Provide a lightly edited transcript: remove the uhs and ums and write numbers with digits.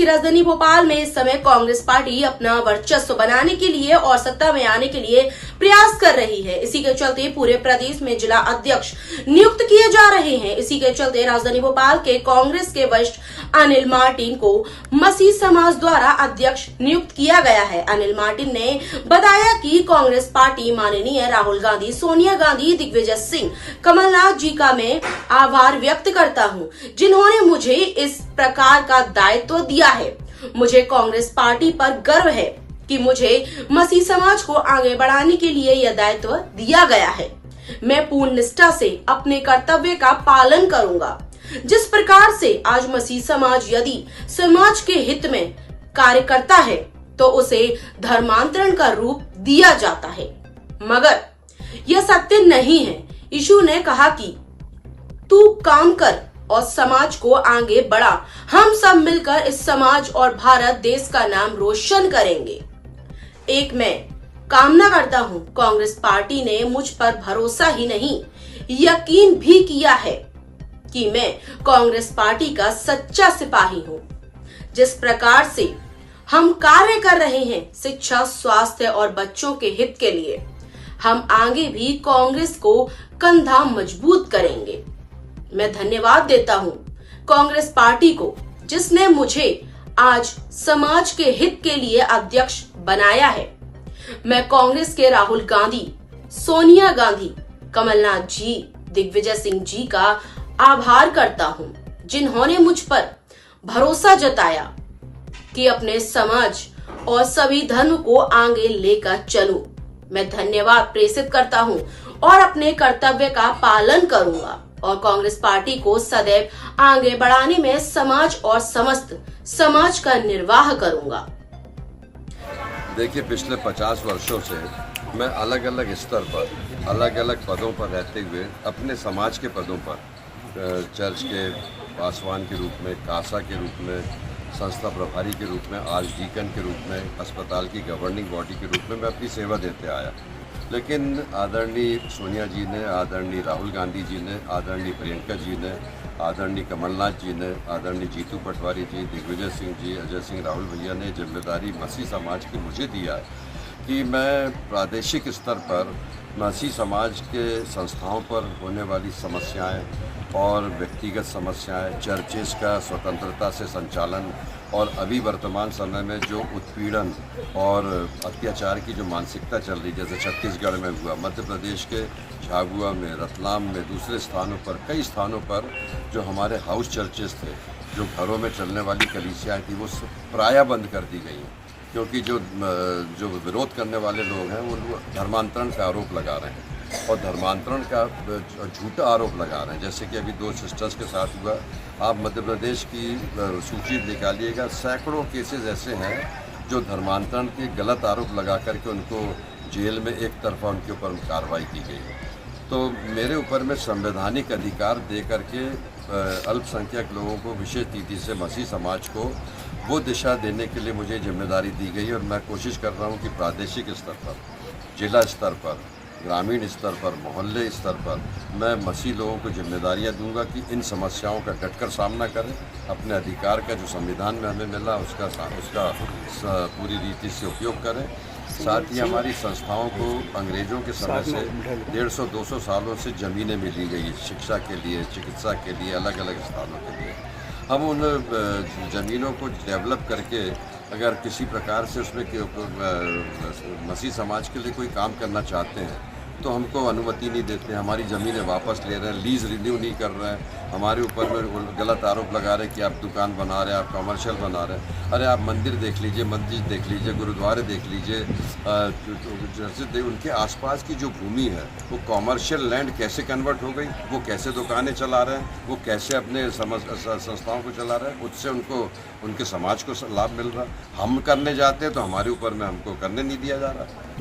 की राजधानी भोपाल में इस समय कांग्रेस पार्टी अपना वर्चस्व बनाने के लिए और सत्ता में आने के लिए प्रयास कर रही है। इसी के चलते पूरे प्रदेश में जिला अध्यक्ष नियुक्त किए जा रहे हैं। इसी के चलते राजधानी भोपाल के कांग्रेस के वरिष्ठ अनिल मार्टिन को मसीह समाज द्वारा अध्यक्ष नियुक्त किया गया है। अनिल मार्टिन ने बताया कि कांग्रेस पार्टी माननीय राहुल गांधी, सोनिया गांधी, दिग्विजय सिंह, कमलनाथ जी का मैं आभार व्यक्त करता हूं, जिन्होंने मुझे इस प्रकार का दायित्व दिया है। मुझे कांग्रेस पार्टी पर गर्व है कि मुझे मसीह समाज को आगे बढ़ाने के लिए यह दायित्व दिया गया है। मैं पूर्ण निष्ठा से अपने कर्तव्य का पालन करूंगा। जिस प्रकार से आज मसीह समाज यदि समाज के हित में कार्य करता है तो उसे धर्मांतरण का रूप दिया जाता है, मगर यह सत्य नहीं है। यीशु ने कहा कि तू काम कर और समाज को आगे बढ़ा। हम सब मिलकर इस समाज और भारत देश का नाम रोशन करेंगे। एक मैं कामना करता हूं, कांग्रेस पार्टी ने मुझ पर भरोसा ही नहीं, यकीन भी किया है कि मैं कांग्रेस पार्टी का सच्चा सिपाही हूं। जिस प्रकार से हम कार्य कर रहे हैं शिक्षा, स्वास्थ्य और बच्चों के हित के लिए, हम आगे भी कांग्रेस को कंधा मजबूत करेंगे। मैं धन्यवाद देता हूं कांग्रेस पार्टी को, जिसने मुझे आज समाज के हित के लिए अध्यक्ष बनाया है। मैं कांग्रेस के राहुल गांधी, सोनिया गांधी, कमलनाथ जी, दिग्विजय सिंह जी का आभार करता हूं, जिन्होंने मुझ पर भरोसा जताया कि अपने समाज और सभी धर्म को आगे लेकर चलूं। मैं धन्यवाद प्रेषित करता हूं और अपने कर्तव्य का पालन करूंगा और कांग्रेस पार्टी को सदैव आगे बढ़ाने में समाज और समस्त समाज का निर्वाह करूंगा। देखिए, पिछले 50 वर्षों से मैं अलग अलग स्तर पर, अलग अलग पदों पर रहते हुए अपने समाज के पदों पर, चर्च के पासवान के रूप में, कासा के रूप में, संस्था प्रभारी के रूप में, आज डीकन के रूप में, अस्पताल की गवर्निंग बॉडी के रूप में मैं अपनी सेवा देते आया। लेकिन आदरणीय सोनिया जी ने, आदरणीय राहुल गांधी जी ने, आदरणीय प्रियंका जी ने, आदरणीय कमलनाथ जी ने, आदरणीय जीतू पटवारी जी, दिग्विजय सिंह जी, अजय सिंह राहुल भैया ने जिम्मेदारी मसीह समाज की मुझे दिया है कि मैं प्रादेशिक स्तर पर मसीह समाज के संस्थाओं पर होने वाली समस्याएं और व्यक्तिगत समस्याएं, चर्चेस का स्वतंत्रता से संचालन और अभी वर्तमान समय में जो उत्पीड़न और अत्याचार की जो मानसिकता चल रही, जैसे छत्तीसगढ़ में हुआ, मध्य प्रदेश के झाबुआ में, रतलाम में, दूसरे स्थानों पर, कई स्थानों पर जो हमारे हाउस चर्चेस थे, जो घरों में चलने वाली कलीसियाएँ थी, वो प्रायः बंद कर दी गई हैं, क्योंकि जो विरोध करने वाले लोग हैं वो धर्मांतरण का आरोप लगा रहे हैं और धर्मांतरण का झूठा आरोप लगा रहे हैं। जैसे कि अभी 2 सिस्टर्स के साथ हुआ, आप मध्य प्रदेश की सूची निकालिएगा, सैकड़ों केसेस ऐसे हैं जो धर्मांतरण के गलत आरोप लगा करके उनको जेल में एक तरफा उनके ऊपर कार्रवाई की गई है। तो मेरे ऊपर में संवैधानिक अधिकार दे करके अल्पसंख्यक लोगों को, विशेष रीति से मसीह समाज को वो दिशा देने के लिए मुझे जिम्मेदारी दी गई और मैं कोशिश कर रहा हूँ कि प्रादेशिक स्तर पर, जिला स्तर पर, ग्रामीण स्तर पर, मोहल्ले स्तर पर मैं मसीह लोगों को जिम्मेदारियां दूंगा कि इन समस्याओं का डटकर सामना करें, अपने अधिकार का जो संविधान में हमें मिला उसका पूरी रीति से उपयोग करें। साथ ही हमारी संस्थाओं को अंग्रेज़ों के समय से 150-200 सालों से ज़मीनें मिली गई शिक्षा के लिए, चिकित्सा के लिए, अलग अलग स्थानों के लिए। हम उन ज़मीनों को डेवलप करके अगर किसी प्रकार से उसमें मसीह समाज के लिए कोई काम करना चाहते हैं तो हमको अनुमति नहीं देते, हमारी ज़मीनें वापस ले रहे हैं, लीज़ रिन्यू नहीं कर रहे हैं, हमारे ऊपर में गलत आरोप लगा रहे हैं कि आप दुकान बना रहे हैं, आप कमर्शियल बना रहे हैं। अरे आप मंदिर देख लीजिए, मस्जिद देख लीजिए, गुरुद्वारे देख लीजिए, जैसे उनके आसपास की जो भूमि है वो कॉमर्शियल लैंड कैसे कन्वर्ट हो गई, वो कैसे दुकानें चला रहे हैं, वो कैसे अपने संस्थाओं को चला रहे हैं, उससे उनको, उनके समाज को लाभ मिल रहा है। हम करने जाते हैं तो हमारे ऊपर में हमको करने नहीं दिया जा रहा।